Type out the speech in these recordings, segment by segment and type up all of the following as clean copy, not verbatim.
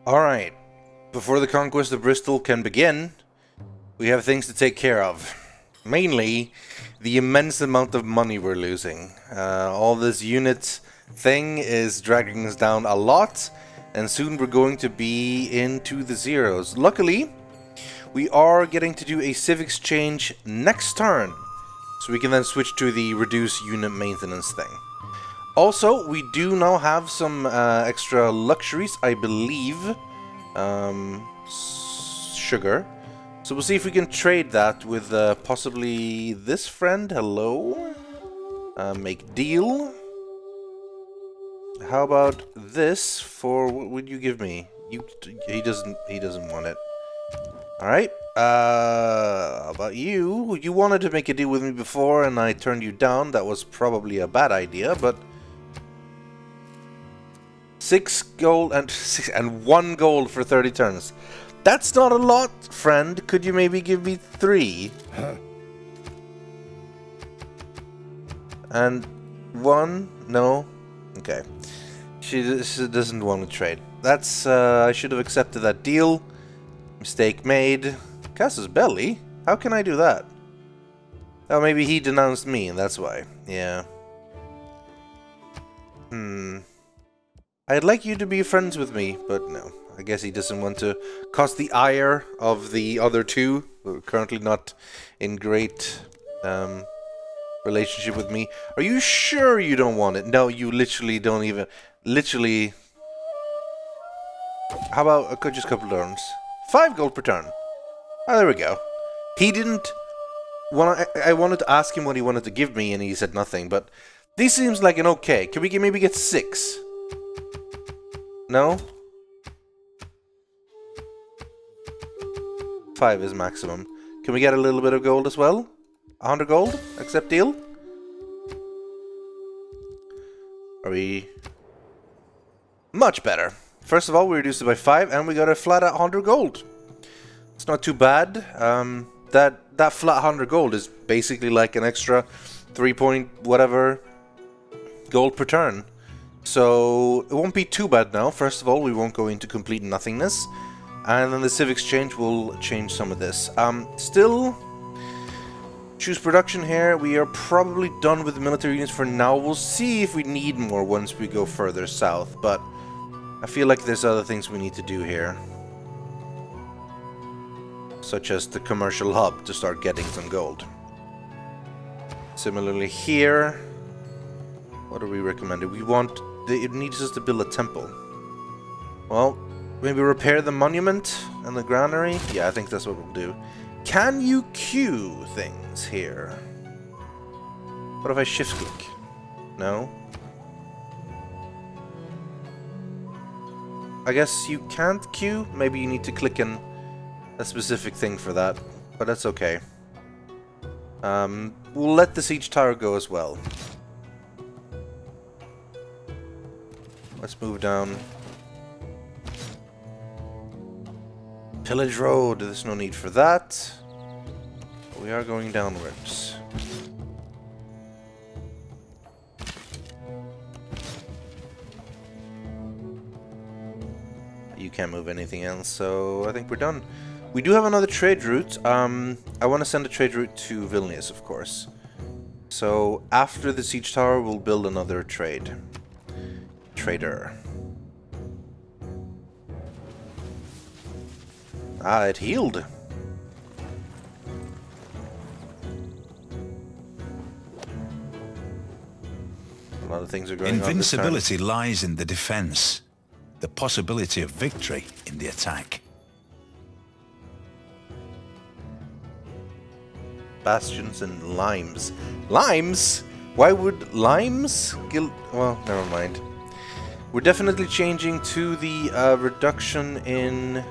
Alright, before the conquest of Bristol can begin, we have things to take care of. Mainly, the immense amount of money we're losing. All this unit thing is dragging us down a lot, and soon we're going to be into the zeros. Luckily, we are getting to do a civ exchange next turn, so we can then switch to the reduced unit maintenance thing. Also, we do now have some extra luxuries, I believe. Sugar. So we'll see if we can trade that with possibly this friend. Hello. Make deal. How about this for what would you give me? He doesn't want it. All right. How about you? You wanted to make a deal with me before, and I turned you down. That was probably a bad idea, but 6 gold and 1 gold for 30 turns. That's not a lot, friend. Could you maybe give me 3? And 1? No? Okay. She doesn't want to trade. That's, I should have accepted that deal. Mistake made. Cass's belly? How can I do that? Oh, maybe he denounced me, and that's why. Yeah. I'd like you to be friends with me, but no. I guess he doesn't want to cause the ire of the other two, who are currently not in great relationship with me. Are you sure you don't want it? No, you literally don't even... Literally... How about just a couple turns? 5 gold per turn. Oh, there we go. He didn't... I wanted to ask him what he wanted to give me, and he said nothing, but... This seems like an okay. Can we maybe get 6? No? 5 is maximum. Can we get a little bit of gold as well? 100 gold? Accept deal? Are we... Much better. First of all, we reduced it by 5, and we got a flat at 100 gold. It's not too bad. That flat 100 gold is basically like an extra 3 point whatever gold per turn. So it won't be too bad now. First of all, we won't go into complete nothingness. And then the civ exchange will change some of this. Still, choose production here. We are probably done with the military units for now. We'll see if we need more once we go further south. But I feel like there's other things we need to do here. Such as the commercial hub to start getting some gold. Similarly here. What are we recommending? We want... It needs us to build a temple. Well, maybe repair the monument and the granary? Yeah, I think that's what we'll do. Can you queue things here? What if I shift click? No? I guess you can't queue? Maybe you need to click in a specific thing for that. But that's okay. We'll let the siege tower go as well. Let's move down. Pillage Road, there's no need for that. We are going downwards. You can't move anything else, so I think we're done. We do have another trade route. I want to send a trade route to Vilnius, of course. So after the siege tower, we'll build another trader. Ah, it healed. A lot of things are going on. Invincibility lies in the defense. The possibility of victory in the attack. Bastions and limes. Limes? Why would limes kill? Well, never mind. We're definitely changing to the reduction in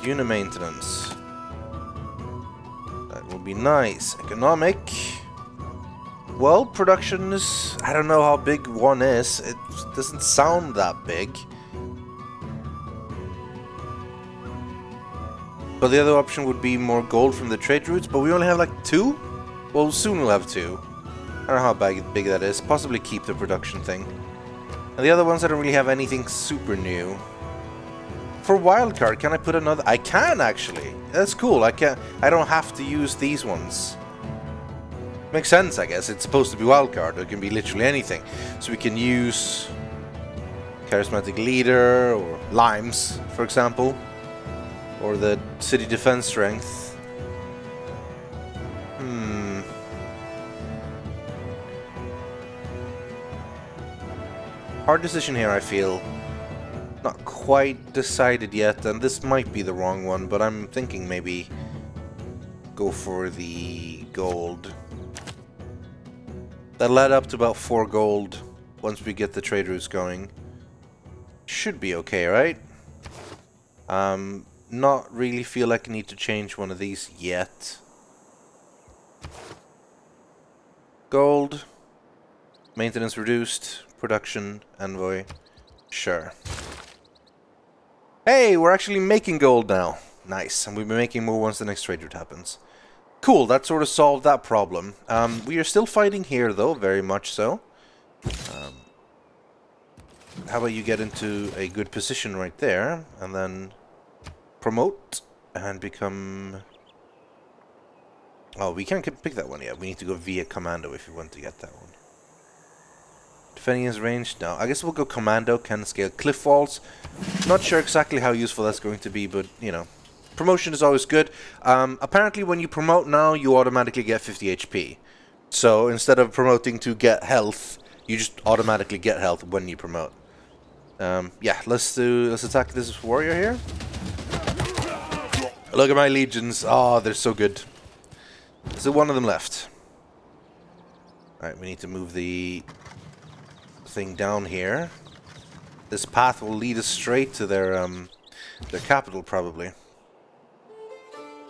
unit maintenance. That will be nice. Economic. Well, production is... I don't know how big one is. It doesn't sound that big. But the other option would be more gold from the trade routes, but we only have like 2? Well, soon we'll have 2. I don't know how big that is. Possibly keep the production thing. And the other ones, I don't really have anything super new. For wildcard, can I put another? I can actually. That's cool. I don't have to use these ones. Makes sense, I guess. It's supposed to be wildcard. It can be literally anything. So we can use charismatic leader or limes, for example, or the city defense strength. Hard decision here, I feel. Not quite decided yet, and this might be the wrong one, but I'm thinking maybe go for the gold. That'll add up to about 4 gold once we get the trade routes going. Should be okay, right? Not really feel like I need to change one of these yet. Gold. Maintenance reduced. Production. Envoy. Sure. Hey, we're actually making gold now. Nice. And we'll be making more once the next trade route happens. Cool, that sort of solved that problem. We are still fighting here, though, very much so. How about you get into a good position right there, and then promote and become... Oh, we can't pick that one yet. We need to go via commando if we want to get that one. Defending his range? No. I guess we'll go commando, can scale cliff walls. Not sure exactly how useful that's going to be, but, you know. Promotion is always good. Apparently when you promote now, you automatically get 50 HP. So instead of promoting to get health, you just automatically get health when you promote. Yeah, let's attack this warrior here. Look at my legions. Oh, they're so good. There's one of them left. Alright, we need to move the thing down here. This path will lead us straight to their capital, probably.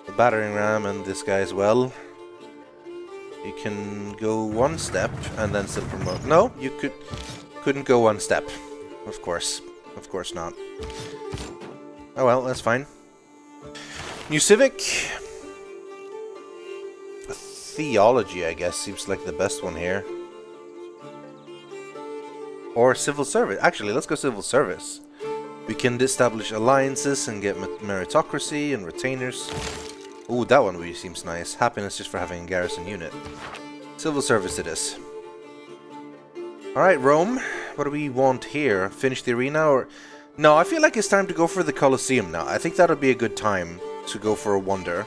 The battering ram and this guy as well. You can go one step and then still promote. No, you couldn't go one step. Of course not. Oh well, that's fine. New civic. Theology, I guess, seems like the best one here. Or civil service. Actually, let's go civil service. We can establish alliances and get meritocracy and retainers. Ooh, that one really seems nice. Happiness just for having a garrison unit. Civil service it is. Alright, Rome. What do we want here? Finish the arena or... No, I feel like it's time to go for the Colosseum now. I think that would be a good time to go for a wonder.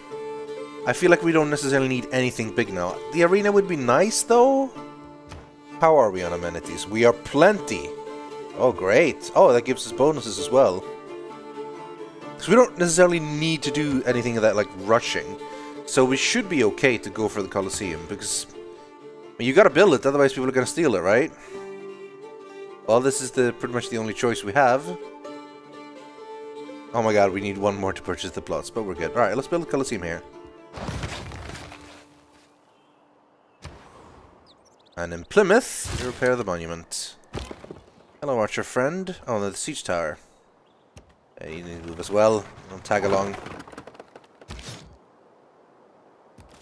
I feel like we don't necessarily need anything big now. The arena would be nice, though. How are we on amenities? We are plenty. Oh, great. Oh, that gives us bonuses as well. Because we don't necessarily need to do anything of that, like rushing. So we should be okay to go for the Colosseum. Because I mean, you gotta build it, otherwise people are gonna steal it, right? Well, this is pretty much the only choice we have. Oh my god, we need one more to purchase the plots, but we're good. Alright, let's build the Colosseum here. And in Plymouth, we repair the monument. Hello, archer friend. Oh, no, the siege tower. Yeah, you need to move as well. I'll tag along.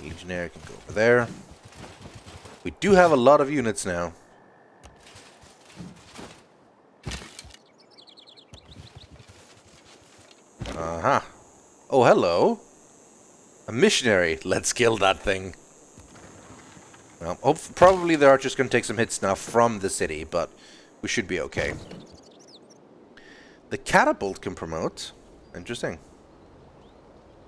Legionnaire can go over there. We do have a lot of units now. Aha. Oh, hello. A missionary. Let's kill that thing. Well, probably the archer's going to take some hits now from the city, but we should be okay. The catapult can promote. Interesting.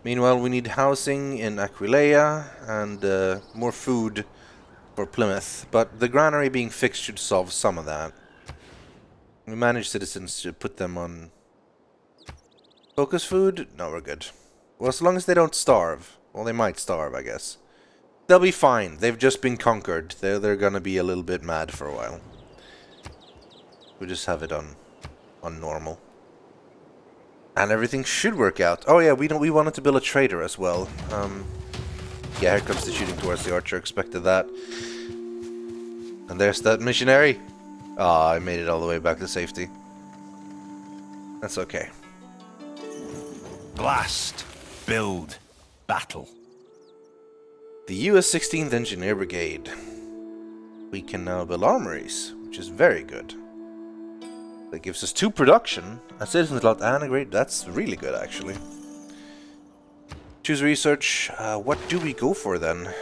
Meanwhile, we need housing in Aquileia and more food for Plymouth. But the granary being fixed should solve some of that. We manage citizens to put them on focus food. No, we're good. Well, as long as they don't starve. Well, they might starve, I guess. They'll be fine. They've just been conquered. They're gonna be a little bit mad for a while. We just have it on normal. And everything should work out. Oh yeah, we wanted to build a trader as well. Yeah, here comes the shooting towards the archer. Expected that. And there's that missionary. Ah, I made it all the way back to safety. That's okay. Blast, build, battle. The US 16th Engineer Brigade. We can now build armories, which is very good. That gives us 2 production, a citizen slot, and a grade. That's really good, actually. Choose research. What do we go for then?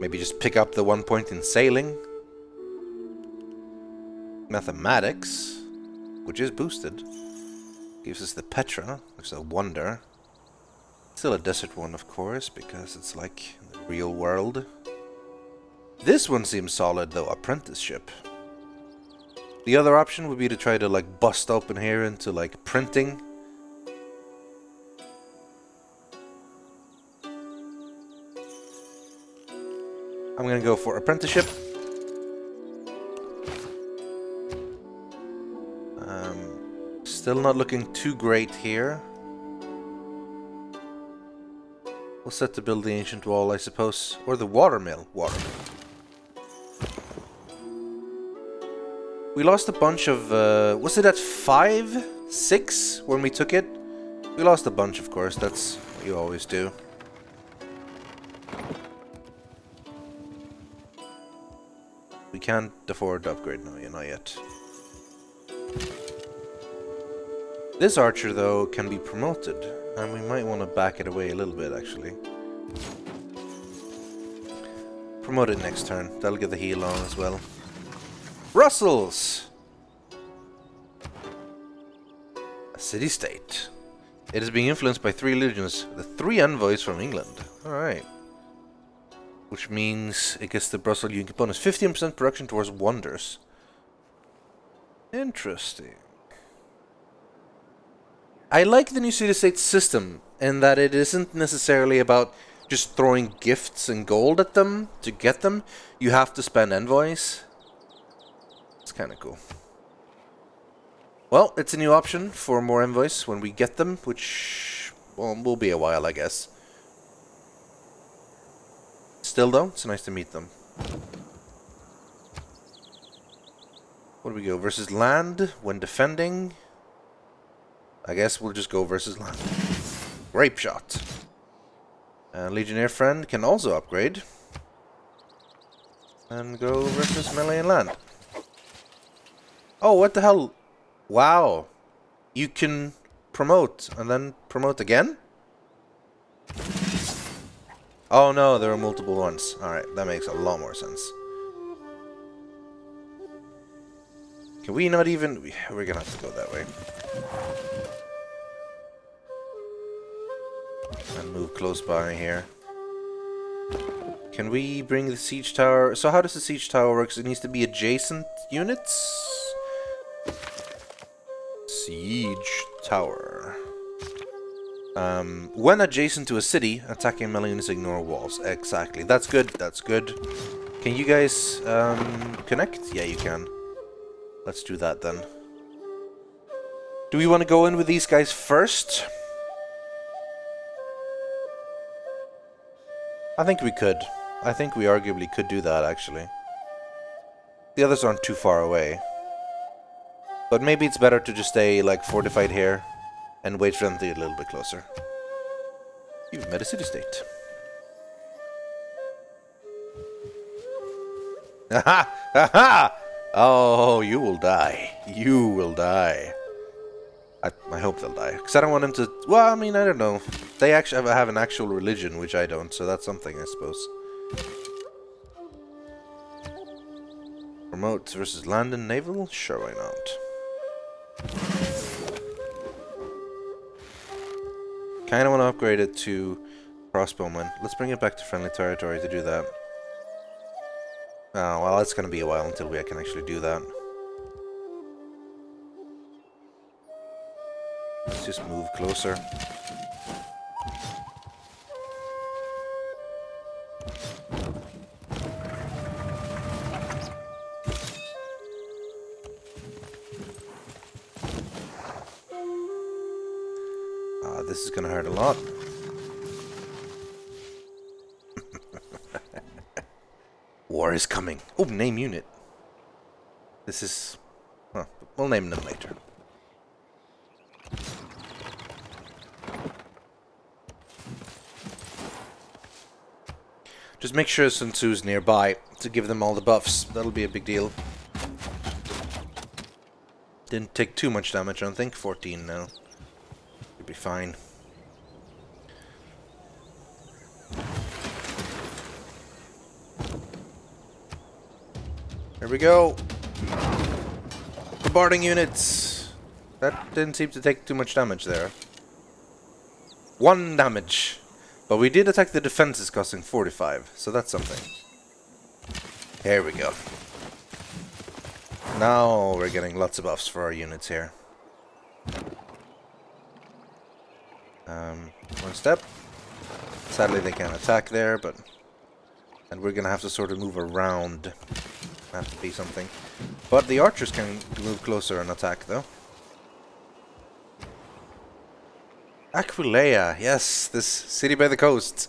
Maybe just pick up the 1 point in sailing. Mathematics, which is boosted. Gives us the Petra, which is a wonder. Still a desert one, of course, because it's like the real world. This one seems solid, though. Apprenticeship. The other option would be to try to, like, bust open here into, like, printing. I'm gonna go for apprenticeship. Still not looking too great here. We'll set to build the ancient wall, I suppose. Or the watermill. We lost a bunch of... was it at 5? 6 when we took it? We lost a bunch, of course. That's what you always do. We can't afford to upgrade now, not yet. This archer, though, can be promoted, and we might want to back it away a little bit, actually. Promote it next turn. That'll get the heal on as well. Brussels! A city-state. It is being influenced by 3 religions, the 3 envoys from England. Alright. Which means it gets the Brussels unit bonus. 15% production towards wonders. Interesting. I like the new city-state system in that it isn't necessarily about just throwing gifts and gold at them to get them. You have to spend envoys. It's kind of cool. Well, it's a new option for more envoys when we get them, which, well, will be a while, I guess. Still, though, it's nice to meet them. What do we go? Versus land when defending. I guess we'll just go versus land. Grape shot. And Legionnaire friend can also upgrade. And go versus melee and land. Oh, what the hell? Wow. You can promote and then promote again? Oh no, there are multiple ones. Alright, that makes a lot more sense. Can we not even... We're gonna have to go that way. And move close by here. Can we bring the siege tower... So how does the siege tower work? It needs to be adjacent units? Siege tower. When adjacent to a city, attacking melee units ignore walls. Exactly. That's good. That's good. Can you guys connect? Yeah, you can. Let's do that then. Do we want to go in with these guys first? I think we could. I think we arguably could do that, actually. The others aren't too far away. But maybe it's better to just stay, like, fortified here and wait for them to get a little bit closer. You've met a city-state. Aha! Aha! Oh, you will die. You will die. I hope they'll die. Because I don't want them to... Well, I mean, I don't know. They actually have an actual religion, which I don't, so that's something, I suppose. Remote versus land and naval? Sure, why not? Kind of want to upgrade it to crossbowman. Let's bring it back to friendly territory to do that. Oh, well, it's going to be a while until we can actually do that. Let's just move closer. This is going to hurt a lot. War is coming. Oh, name unit. This is... Huh, we'll name them later. Just make sure Sun Tzu's nearby to give them all the buffs. That'll be a big deal. Didn't take too much damage, I don't think. 14 now. Should be fine. Here we go. Bombarding units. That didn't seem to take too much damage there. 1 damage. But we did attack the defenses costing 45, so that's something. Here we go. Now we're getting lots of buffs for our units here. One step. Sadly they can't attack there, but... And we're gonna have to sort of move around. Have to be something. But the archers can move closer and attack, though. Aquileia, yes, this city by the coast.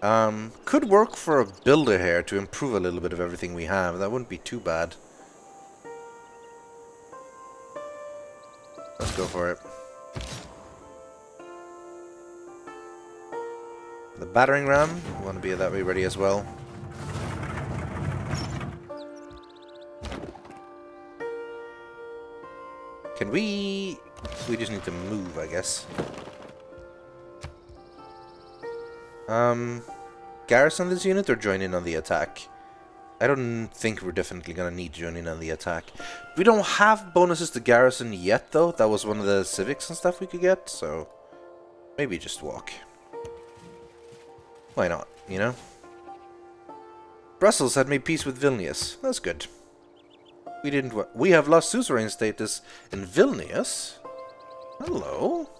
Could work for a builder here to improve a little bit of everything we have. That wouldn't be too bad. Let's go for it. The battering ram, we want to be that way ready as well. Can we just need to move, I guess. Garrison this unit or join in on the attack? I don't think we're definitely gonna need to join in on the attack. We don't have bonuses to garrison yet, though. That was one of the civics and stuff we could get, so maybe just walk. Why not, you know? Brussels had made peace with Vilnius. That's good. We didn't. We have lost suzerain status in Vilnius. Hello.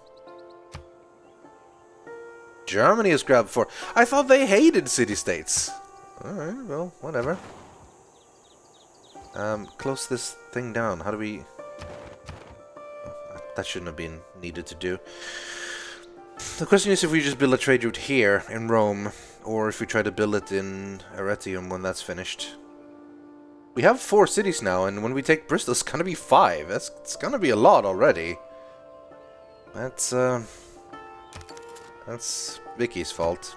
Germany has grabbed 4. I thought they hated city-states. Alright, well, whatever. Close this thing down. How do we... That shouldn't have been needed to do. The question is if we just build a trade route here in Rome, or if we try to build it in Rythian when that's finished. We have 4 cities now, and when we take Bristol, it's gonna be 5. It's gonna be a lot already. That's Vicky's fault.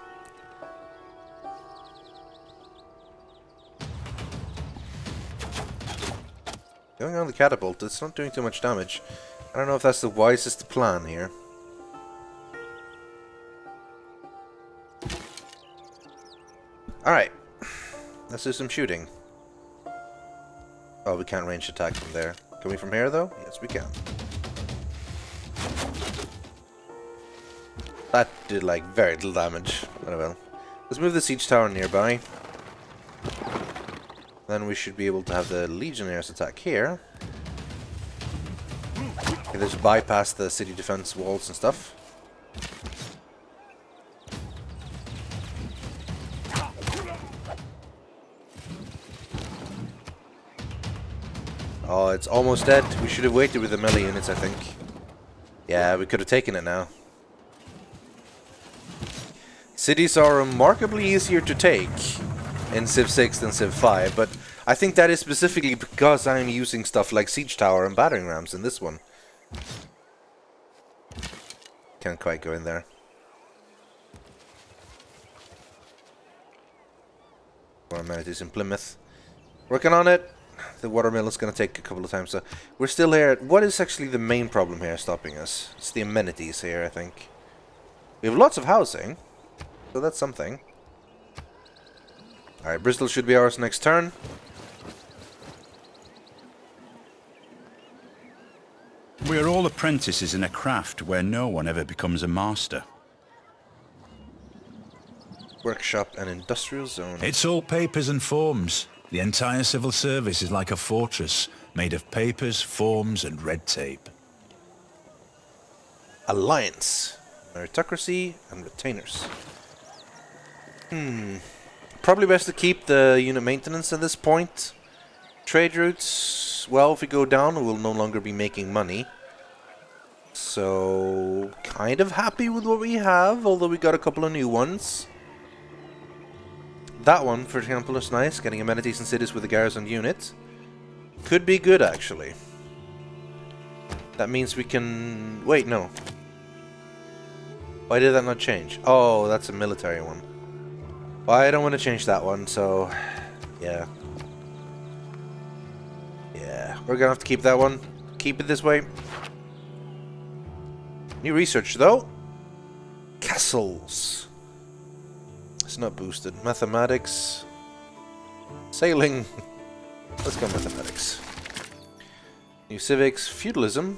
Going on the catapult, it's not doing too much damage. I don't know if that's the wisest plan here. Alright. Let's do some shooting. Oh, we can't range attack from there. Can we from here, though? Yes, we can. That did, like, very little damage. But well. Let's move the siege tower nearby. Then we should be able to have the legionnaires attack here. Okay, just bypass the city defense walls and stuff. Oh, it's almost dead. We should have waited with the melee units, I think. Yeah, we could have taken it now. Cities are remarkably easier to take in Civ 6 than Civ 5, but I think that is specifically because I'm using stuff like Siege Tower and Battering Rams in this one. Can't quite go in there. More amenities in Plymouth. Working on it. The watermill is going to take a couple of times, so we're still here. What is actually the main problem here stopping us? It's the amenities here, I think. We have lots of housing, so that's something. Alright, Bristol should be ours next turn. We are all apprentices in a craft where no one ever becomes a master. Workshop and industrial zone. It's all papers and forms. The entire civil service is like a fortress, made of papers, forms, and red tape. Alliance. Meritocracy and retainers. Probably best to keep the unit maintenance at this point. Trade routes, well, if we go down, we'll no longer be making money. So, kind of happy with what we have, although we got a couple of new ones. That one, for example, is nice. Getting amenities in cities with a garrison unit. Could be good, actually. That means we can... Wait, no. Why did that not change? Oh, that's a military one. Well, I don't want to change that one, so... Yeah. Yeah, we're gonna have to keep that one. keep it this way. New research, though. Castles. It's not boosted. Mathematics. Sailing. Let's go mathematics. New civics. Feudalism.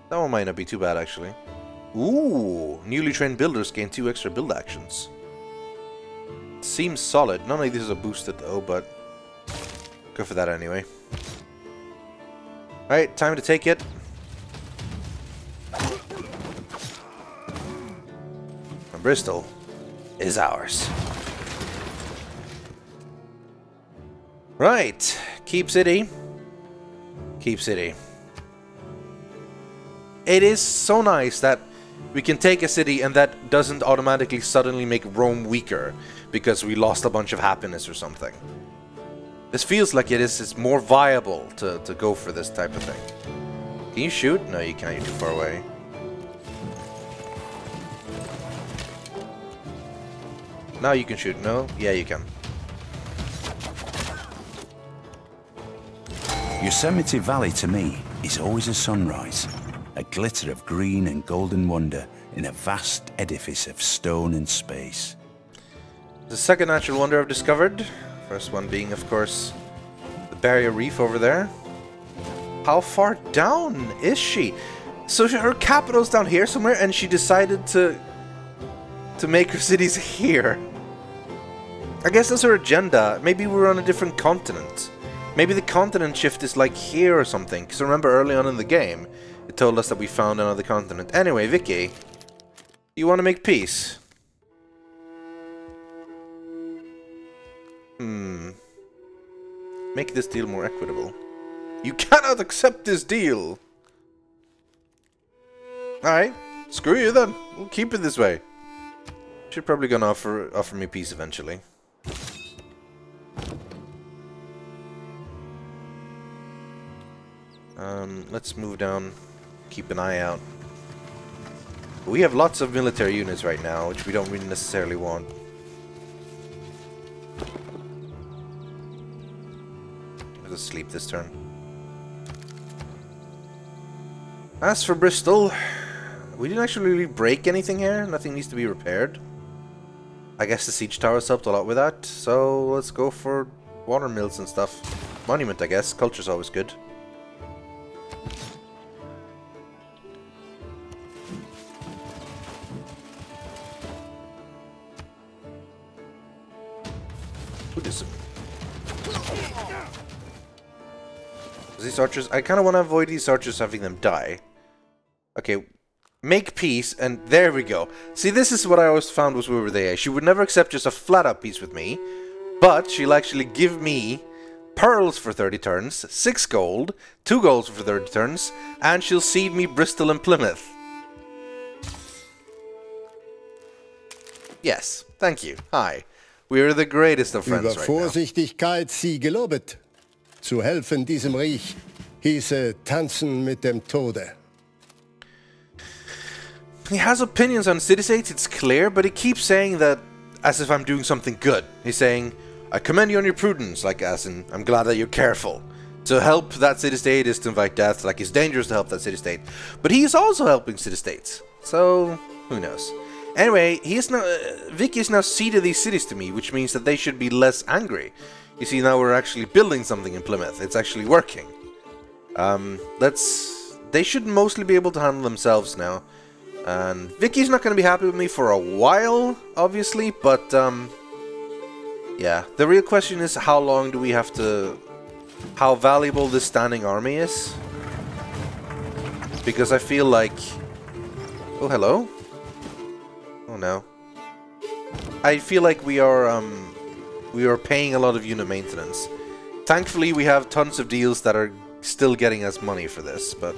That one might not be too bad, actually. Ooh! Newly trained builders gain 2 extra build actions. Seems solid. None of these are boosted, though, but... go for that anyway. Alright, time to take it. And Bristol is ours. Right. Keep city. Keep city. It is so nice that we can take a city and that doesn't automatically suddenly make Rome weaker because we lost a bunch of happiness or something. This feels like it's more viable to go for this type of thing. Can you shoot? No, you can't. You're too far away. Now you can shoot. No? Yeah, you can. Yosemite Valley to me is always a sunrise. A glitter of green and golden wonder in a vast edifice of stone and space. The second natural wonder I've discovered. First one being, of course, the barrier reef over there. How far down is she? So her capital's down here somewhere, and she decided to make her cities here. I guess that's her agenda. Maybe we're on a different continent. Maybe the continent shift is like here or something. Because remember early on in the game, it told us that we found another continent. Anyway, Vicky, you want to make peace? Make this deal more equitable. You cannot accept this deal! Alright, screw you then. We'll keep it this way. She's probably gonna offer me peace eventually. Let's move down. Keep an eye out. We have lots of military units right now, which we don't really necessarily want. Let's sleep this turn. As for Bristol, we didn't actually really break anything here. Nothing needs to be repaired. I guess the siege towers helped a lot with that. So let's go for water mills and stuff. Monument, I guess. Culture's always good. Buddhism. These archers, I kind of want to avoid these archers having them die. Okay, make peace, and there we go. See, this is what I always found was with the AI. She would never accept just a flat-out peace with me, but she'll actually give me pearls for 30 turns, 6 gold, 2 golds for 30 turns, and she'll cede me Bristol and Plymouth. Yes, thank you. Hi. We are the greatest of friends Über right now. Vorsichtigkeit sie gelobet. Zu helfen diesem Reich hieße tanzen mit dem Tode. He has opinions on city-states, it's clear, but he keeps saying that as if I'm doing something good. He's saying, I commend you on your prudence, like as in, I'm glad that you're careful. To help that city-state is to invite death, like it's dangerous to help that city-state. But he's also helping city-states, so who knows. Anyway, Vicky has now ceded these cities to me, which means that they should be less angry. You see, now we're actually building something in Plymouth. It's actually working. They should mostly be able to handle themselves now. And Vicky's not going to be happy with me for a while, obviously, but yeah. The real question is, how long do we have to... how valuable this standing army is? Because I feel like... oh, hello? Oh, no. I feel like we are paying a lot of unit maintenance. Thankfully, we have tons of deals that are still getting us money for this, but...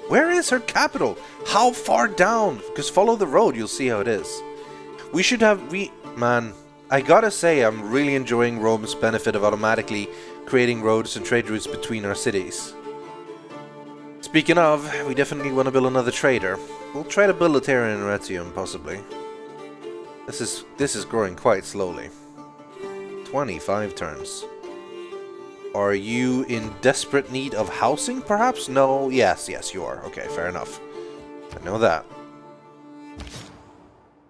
where is her capital? How far down? Because follow the road, you'll see how it is. We should have... man, I gotta say, I'm really enjoying Rome's benefit of automatically creating roads and trade routes between our cities. Speaking of, we definitely want to build another trader. We'll try to build a Trajan in Rythian, possibly. This is growing quite slowly. 25 turns. Are you in desperate need of housing, perhaps? No? Yes, yes, you are. Okay, fair enough. I know that.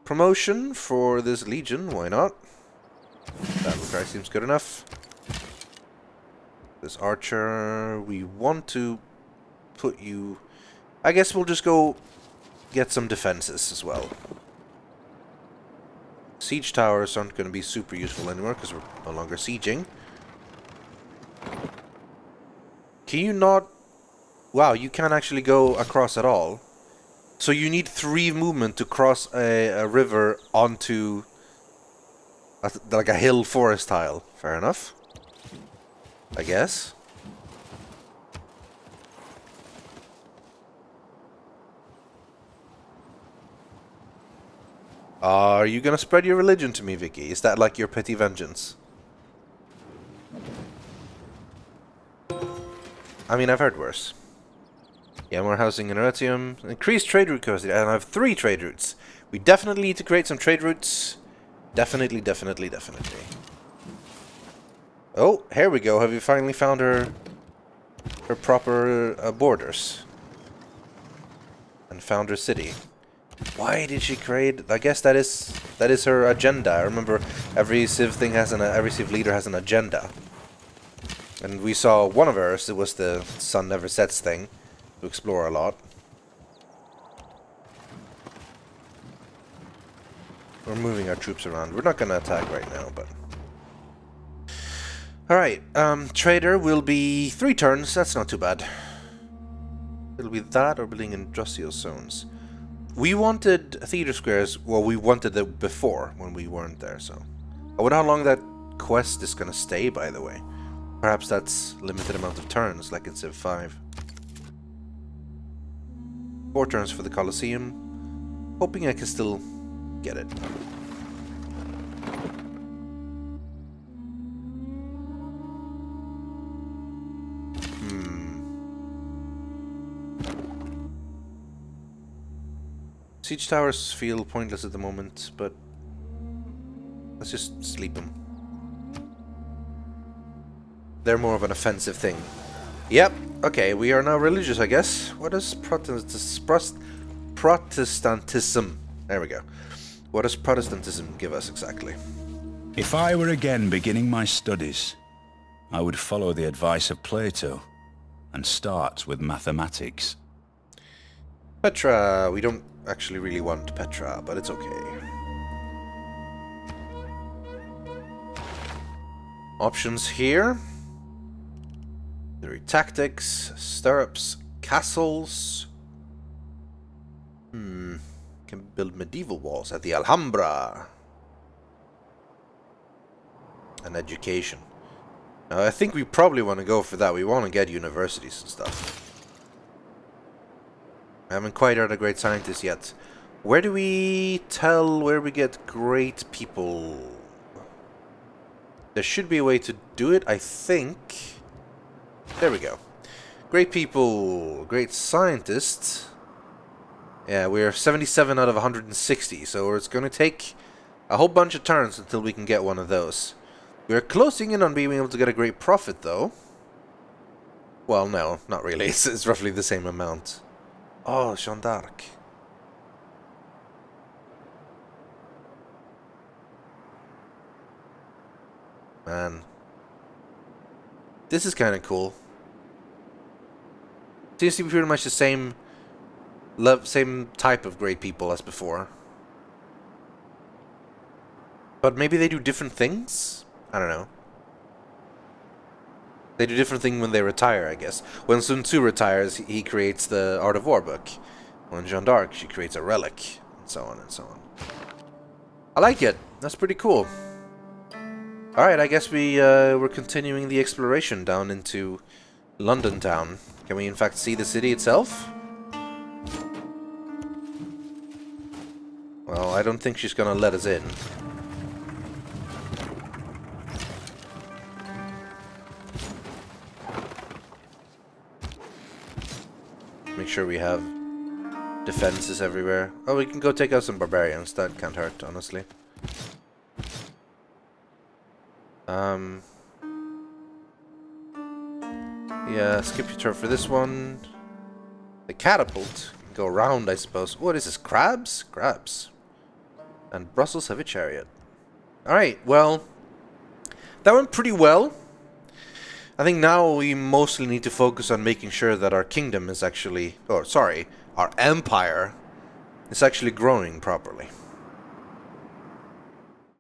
Promotion for this legion, why not? That guy seems good enough. This archer, we want to put you... I guess we'll just go get some defenses as well. Siege towers aren't going to be super useful anymore because we're no longer sieging. Can you not... Wow, you can't actually go across at all. So you need 3 movement to cross a river onto like a hill forest tile. Fair enough. I guess. Are you gonna spread your religion to me, Vicky? Is that like your petty vengeance? I mean, I've heard worse. Yeah, more housing in Rythian. Increased trade route capacity. And I have 3 trade routes. We definitely need to create some trade routes. Definitely, definitely, definitely. Oh, here we go. Have you finally found her proper borders? And found her city. Why did she create? I guess that is her agenda. I remember every Civ thing has every Civ leader has an agenda. And we saw one of hers. It was the sun never sets thing, to explore a lot. We're moving our troops around. We're not gonna attack right now, but all right. Trader will be 3 turns. That's not too bad. It'll be that or building industrial zones. We wanted theater squares. Well, we wanted it before when we weren't there. So I wonder how long that quest is gonna stay. By the way, perhaps that's limited amount of turns, like in Civ 5. 4 turns for the Colosseum. Hoping I can still get it. Siege towers feel pointless at the moment, but let's just sleep them. They're more of an offensive thing. Yep, okay, we are now religious, I guess. What is Protestantism? There we go. What does Protestantism give us exactly? If I were again beginning my studies, I would follow the advice of Plato and start with mathematics. Petra, we don't actually really want Petra, but it's okay. Options here. There are tactics, stirrups, castles. Can build medieval walls at the Alhambra. And education. Now, I think we probably want to go for that. We want to get universities and stuff. I haven't quite heard a great scientist yet. Where do we tell where we get great people? There should be a way to do it, I think. There we go. Great people, great scientists. Yeah, we're 77 out of 160, so it's going to take a whole bunch of turns until we can get one of those. We're closing in on being able to get a great profit, though. Well, no, not really. It's roughly the same amount. Oh, Jeanne d'Arc. Man. This is kind of cool. Seems to be pretty much the same type of great people as before. But maybe they do different things? I don't know. They do different things when they retire, I guess. When Sun Tzu retires, he creates the Art of War book. When Jeanne d'Arc, she creates a relic, and so on and so on. I like it. That's pretty cool. Alright, I guess we're continuing the exploration down into London town. Can we in fact see the city itself? Well, I don't think she's gonna let us in. Make sure we have defenses everywhere. Oh, we can go take out some barbarians. That can't hurt, honestly. Yeah, skip your turn for this one. The catapult. Go around, I suppose. What is this? Crabs? Crabs. And Brussels heavy chariot. Alright, well, that went pretty well. I think now we mostly need to focus on making sure that our kingdom is actually... Oh, sorry. Our empire is actually growing properly.